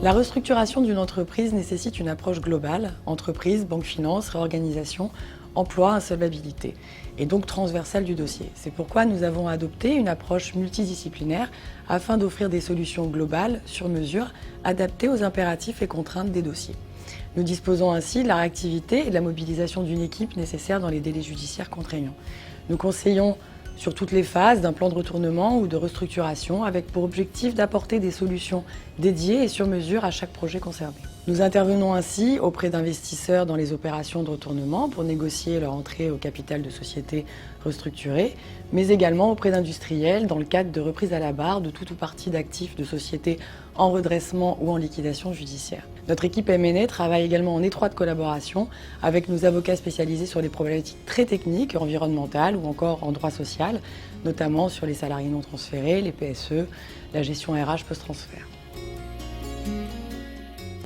La restructuration d'une entreprise nécessite une approche globale, entreprise, banque finance, réorganisation, emploi, insolvabilité, et donc transversale du dossier. C'est pourquoi nous avons adopté une approche multidisciplinaire afin d'offrir des solutions globales, sur mesure, adaptées aux impératifs et contraintes des dossiers. Nous disposons ainsi de la réactivité et de la mobilisation d'une équipe nécessaire dans les délais judiciaires contraignants. Nous conseillons sur toutes les phases d'un plan de retournement ou de restructuration avec pour objectif d'apporter des solutions dédiées et sur mesure à chaque projet concerné. Nous intervenons ainsi auprès d'investisseurs dans les opérations de retournement pour négocier leur entrée au capital de sociétés restructurées, mais également auprès d'industriels dans le cadre de reprise à la barre de tout ou partie d'actifs de sociétés en redressement ou en liquidation judiciaire. Notre équipe M&A travaille également en étroite collaboration avec nos avocats spécialisés sur des problématiques très techniques, environnementales ou encore en droit social, notamment sur les salariés non transférés, les PSE, la gestion RH post-transfert.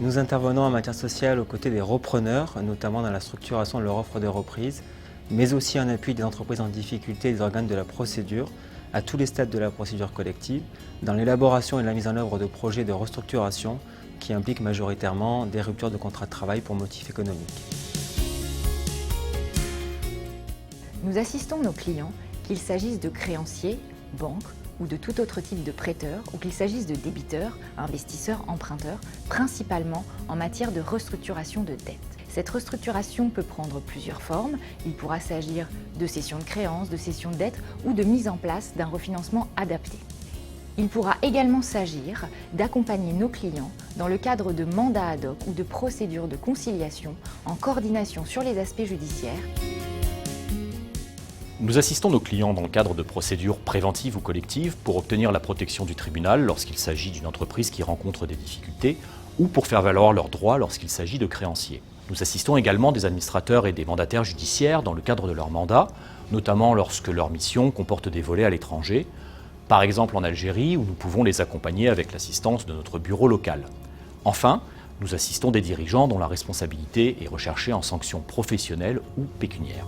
Nous intervenons en matière sociale aux côtés des repreneurs, notamment dans la structuration de leur offre de reprise, mais aussi en appui des entreprises en difficulté et des organes de la procédure, à tous les stades de la procédure collective, dans l'élaboration et la mise en œuvre de projets de restructuration qui impliquent majoritairement des ruptures de contrat de travail pour motifs économiques. Nous assistons nos clients, qu'il s'agisse de créanciers, banques ou de tout autre type de prêteurs, ou qu'il s'agisse de débiteurs, investisseurs, emprunteurs, principalement en matière de restructuration de dette. Cette restructuration peut prendre plusieurs formes. Il pourra s'agir de cession de créances, de cession de dette ou de mise en place d'un refinancement adapté. Il pourra également s'agir d'accompagner nos clients dans le cadre de mandats ad hoc ou de procédures de conciliation en coordination sur les aspects judiciaires. Nous assistons nos clients dans le cadre de procédures préventives ou collectives pour obtenir la protection du tribunal lorsqu'il s'agit d'une entreprise qui rencontre des difficultés ou pour faire valoir leurs droits lorsqu'il s'agit de créanciers. Nous assistons également des administrateurs et des mandataires judiciaires dans le cadre de leur mandat, notamment lorsque leur mission comporte des volets à l'étranger, par exemple en Algérie où nous pouvons les accompagner avec l'assistance de notre bureau local. Enfin, nous assistons des dirigeants dont la responsabilité est recherchée en sanctions professionnelles ou pécuniaires.